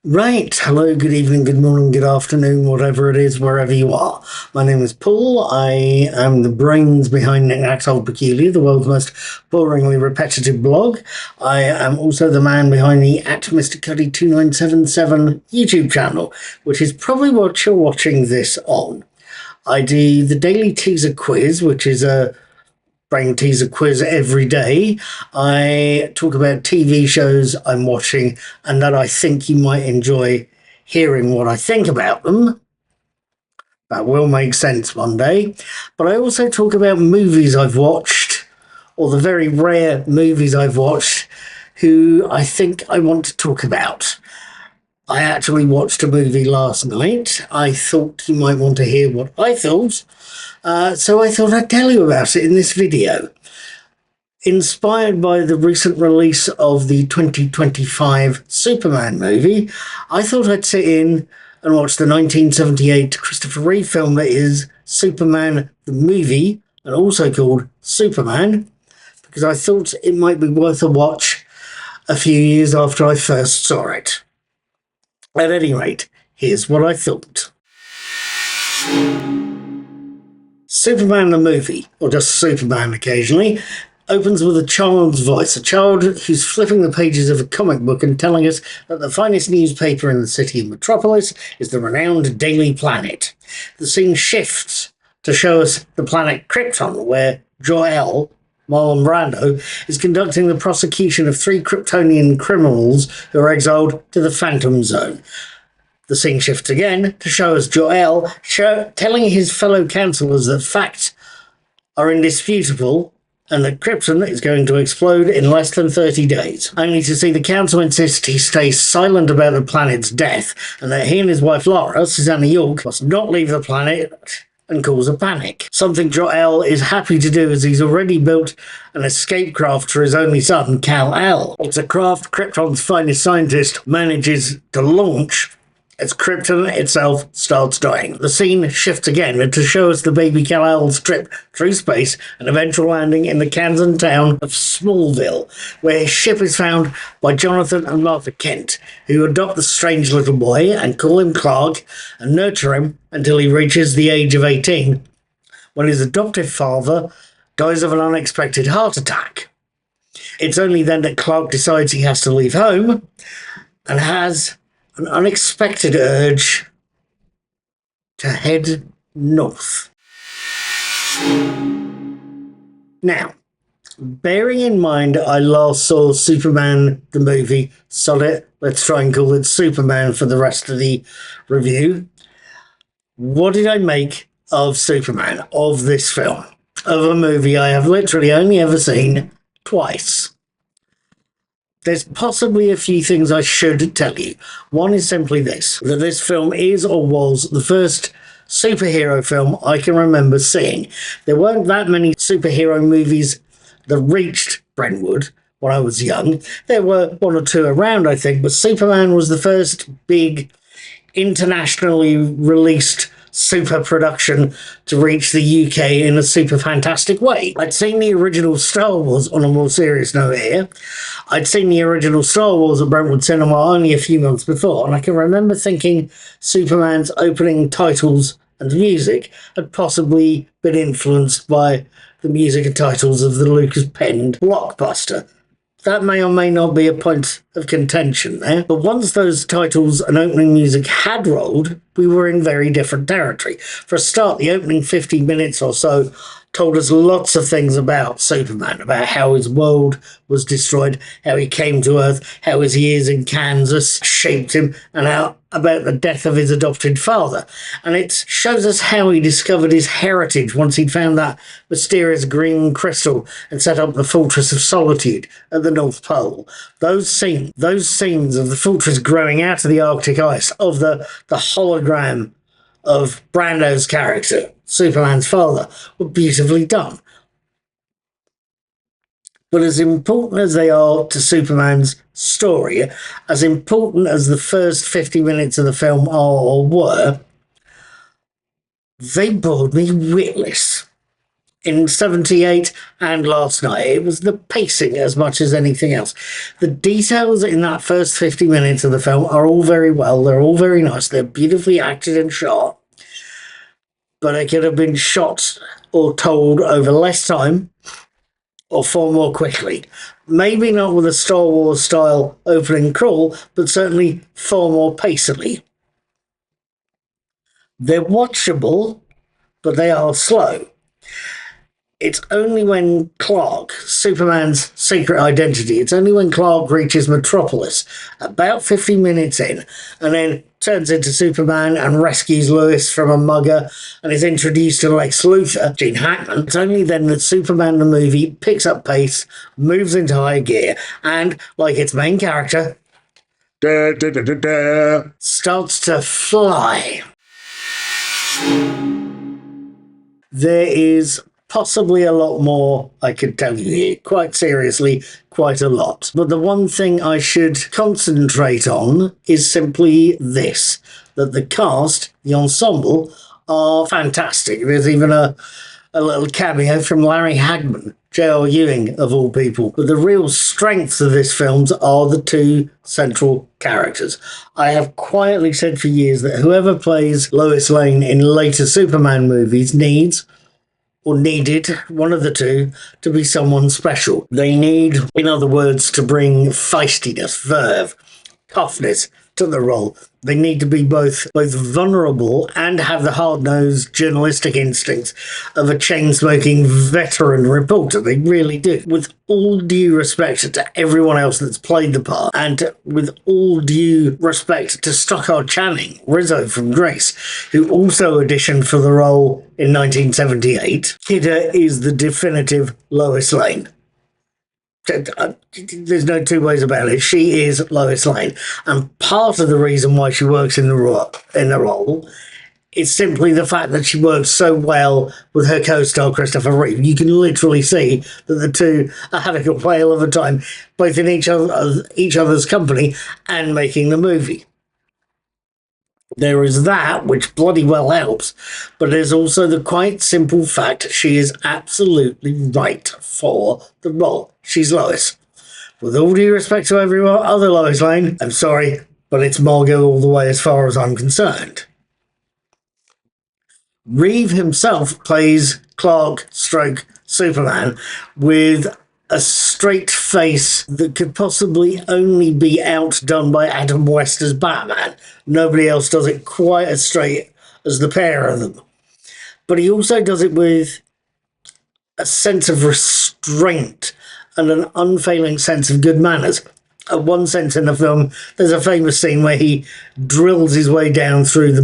Right. Hello, good evening, good morning, good afternoon, whatever it is, wherever you are. My name is Paul. I am the brains behind Knickknacks Old Peculiar, the world's most boringly repetitive blog. I am also the man behind the at Mr. Cuddy 2977 YouTube channel, which is probably what you're watching this on. I do the daily teaser quiz, which is a brain teaser quiz every day. I talk about TV shows I'm watching and that I think you might enjoy hearing what I think about them. That will make sense one day. But I also talk about movies I've watched, or the very rare movies I've watched, who I think I want to talk about. I actually watched a movie last night. I thought you might want to hear what I thought. So I thought I'd tell you about it in this video. Inspired by the recent release of the 2025 Superman movie, I thought I'd sit in and watch the 1978 Christopher Reeve film that is Superman the movie, and also called Superman, because I thought it might be worth a watch a few years after I first saw it. At any rate, here's what I thought. Superman the movie, or just Superman occasionally, opens with a child's voice, a child who's flipping the pages of a comic book and telling us that the finest newspaper in the city of Metropolis is the renowned Daily Planet. The scene shifts to show us the planet Krypton, where Jor-El, Marlon Brando, is conducting the prosecution of 3 Kryptonian criminals who are exiled to the Phantom Zone. The scene shifts again to show us Jor-El telling his fellow councillors that facts are indisputable and that Krypton is going to explode in less than 30 days, only to see the council insist he stays silent about the planet's death and that he and his wife Laura, Susanna York, must not leave the planet, and cause a panic. Something Jor-El is happy to do, as he's already built an escape craft for his only son, Kal-El. It's a craft Krypton's finest scientist manages to launch as Krypton itself starts dying. The scene shifts again to show us the baby Kal-El's trip through space and eventual landing in the Kansan town of Smallville, where his ship is found by Jonathan and Martha Kent, who adopt the strange little boy and call him Clark and nurture him until he reaches the age of 18, when his adoptive father dies of an unexpected heart attack. It's only then that Clark decides he has to leave home and has an unexpected urge to head north. Now, bearing in mind I last saw Superman the movie, sod it, let's try and call it Superman for the rest of the review. What did I make of Superman, of this film, of a movie I have literally only ever seen twice? There's possibly a few things I should tell you. One is simply this, that this film is or was the first superhero film I can remember seeing. There weren't that many superhero movies that reached Brentwood when I was young. There were 1 or 2 around, I think, but Superman was the first big internationally released super production to reach the UK in a super fantastic way. I'd seen the original Star Wars, on a more serious note here. I'd seen the original Star Wars at Brentwood Cinema only a few months before, and I can remember thinking Superman's opening titles and music had possibly been influenced by the music and titles of the Lucas-penned blockbuster. That may or may not be a point of contention there, but once those titles and opening music had rolled, we were in very different territory. For a start, the opening 15 minutes or so told us lots of things about Superman, about how his world was destroyed, how he came to Earth, how his years in Kansas shaped him, and how about the death of his adopted father. And it shows us how he discovered his heritage once he'd found that mysterious green crystal and set up the Fortress of Solitude at the North Pole. Those scenes of the fortress growing out of the Arctic ice, of the hologram of Brando's character, Superman's father, were beautifully done. But as important as they are to Superman's story, as important as the first 50 minutes of the film are or were, they bored me witless. in 78 and last night. It was the pacing as much as anything else. The details in that first 50 minutes of the film are all very well. They're all very nice. They're beautifully acted and shot. But it could have been shot or told over less time or far more quickly. Maybe not with a Star Wars style opening crawl, but certainly far more pacily. They're watchable, but they are slow. It's only when Clark, Superman's secret identity, it's only when Clark reaches Metropolis, about 50 minutes in, and then turns into Superman and rescues Lois from a mugger and is introduced to Lex Luthor, Gene Hackman. It's only then that Superman the movie picks up pace, moves into high gear, and, like its main character, starts to fly. There is possibly a lot more I could tell you here, quite seriously, quite a lot. But the one thing I should concentrate on is simply this, that the cast, the ensemble, are fantastic. There's even a little cameo from Larry Hagman, J.R. Ewing of all people. But the real strengths of this film are the two central characters. I have quietly said for years that whoever plays Lois Lane in later Superman movies needs, or needed, one of the two, to be someone special. They need, in other words, to bring feistiness, verve, toughness to the role. They need to be both vulnerable and have the hard-nosed journalistic instincts of a chain-smoking veteran reporter. They really do. With all due respect to everyone else that's played the part, and with all due respect to Stockard Channing, Rizzo from Grace, who also auditioned for the role in 1978, Kidder is the definitive Lois Lane. There's no two ways about it. She is Lois Lane, and part of the reason why she works in the role is simply the fact that she works so well with her co-star Christopher Reeve. You can literally see that the two are having a whale of a time, both in each other's company and making the movie. There is that, which bloody well helps, but there's also the quite simple fact she is absolutely right for the role. She's Lois. With all due respect to every other Lois Lane, I'm sorry, but it's Margot all the way as far as I'm concerned. Reeve himself plays Clark stroke Superman with a straight face that could possibly only be outdone by Adam West as Batman. Nobody else does it quite as straight as the pair of them. But he also does it with a sense of restraint and an unfailing sense of good manners. At one sense in the film, there's a famous scene where he drills his way down through the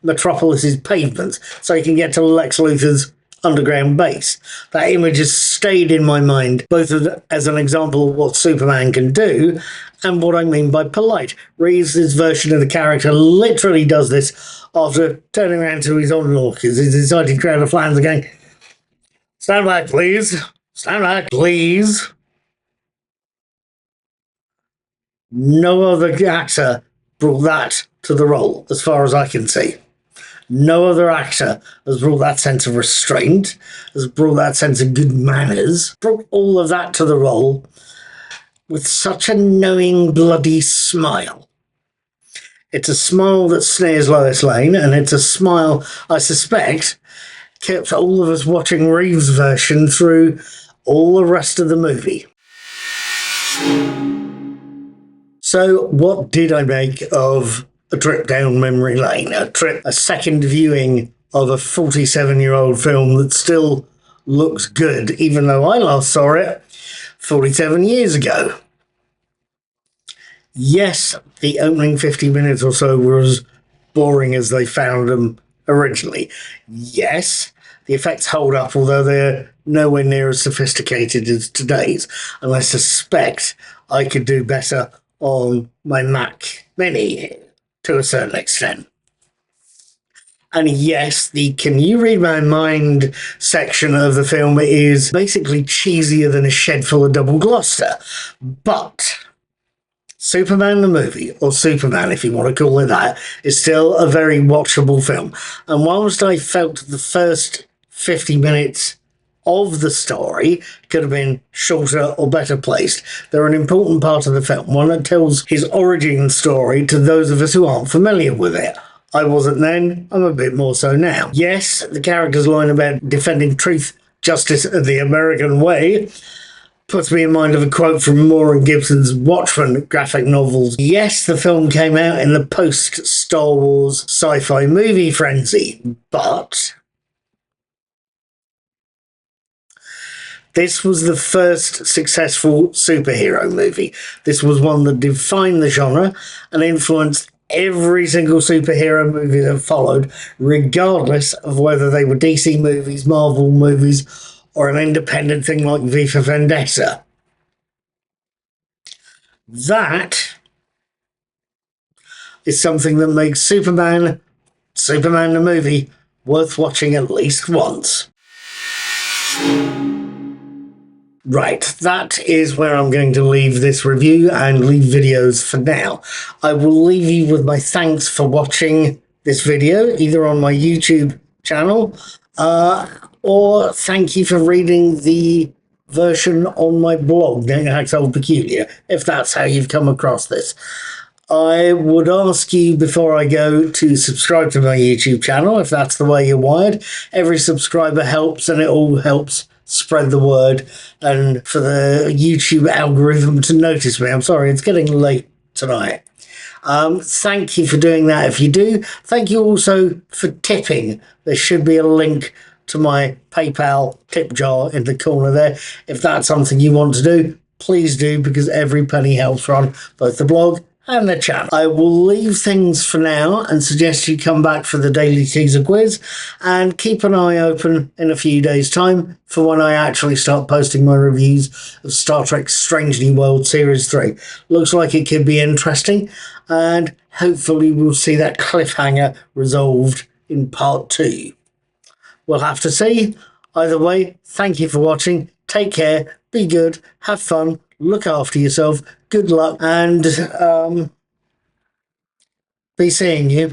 Metropolis's pavements so he can get to Lex Luthor's underground base. That image has stayed in my mind, both as an example of what Superman can do and what I mean by polite. Reeves' version of the character literally does this after turning around to his onlookers, his exciting crowd of fans and going, "Stand back, please. Stand back, please." No other actor brought that to the role, as far as I can see. No other actor has brought that sense of restraint, has brought that sense of good manners, brought all of that to the role with such a knowing, bloody smile. It's a smile that snares Lois Lane, and it's a smile, I suspect, kept all of us watching Reeves' version through all the rest of the movie. So, what did I make of a trip down memory lane? A second viewing of a 47-year-old film that still looks good, even though I last saw it 47 years ago. Yes, the opening 50 minutes or so were as boring as they found them originally. Yes, the effects hold up, although they're nowhere near as sophisticated as today's, and I suspect I could do better on my Mac Mini to a certain extent. And yes, the "can you read my mind" section of the film is basically cheesier than a shed full of double Gloucester. But Superman the movie, or Superman if you want to call it that, is still a very watchable film. And whilst I felt the first 50 minutes of the story could have been shorter or better placed. They're an important part of the film, one that tells his origin story to those of us who aren't familiar with it. I wasn't then, I'm a bit more so now. Yes, the character's line about defending truth, justice, and the American way puts me in mind of a quote from Moore and Gibson's Watchmen graphic novels. Yes, the film came out in the post-Star Wars sci-fi movie frenzy, but this was the first successful superhero movie. This was one that defined the genre and influenced every single superhero movie that followed, regardless of whether they were DC movies, Marvel movies, or an independent thing like V for Vendetta. That is something that makes Superman the movie worth watching at least once. Right, that is where I'm going to leave this review and leave videos for now. I will leave you with my thanks for watching this video, either on my YouTube channel, or thank you for reading the version on my blog, Hacks Old Peculiar, if that's how you've come across this. I would ask you before I go to subscribe to my YouTube channel, if that's the way you're wired. Every subscriber helps, and it all helps spread the word and for the YouTube algorithm to notice me. I'm sorry, it's getting late tonight. Thank you for doing that if you do. Thank you also for tipping. There should be a link to my PayPal tip jar in the corner there. If that's something you want to do, please do, because every penny helps run both the blog and the channel. I will leave things for now and suggest you come back for the daily teaser quiz, and keep an eye open in a few days' time for when I actually start posting my reviews of Star Trek Strange New World Series 3. Looks like it could be interesting, and hopefully we'll see that cliffhanger resolved in part 2. We'll have to see. Either way, thank you for watching. Take care, be good, have fun, look after yourself, good luck, and be seeing you.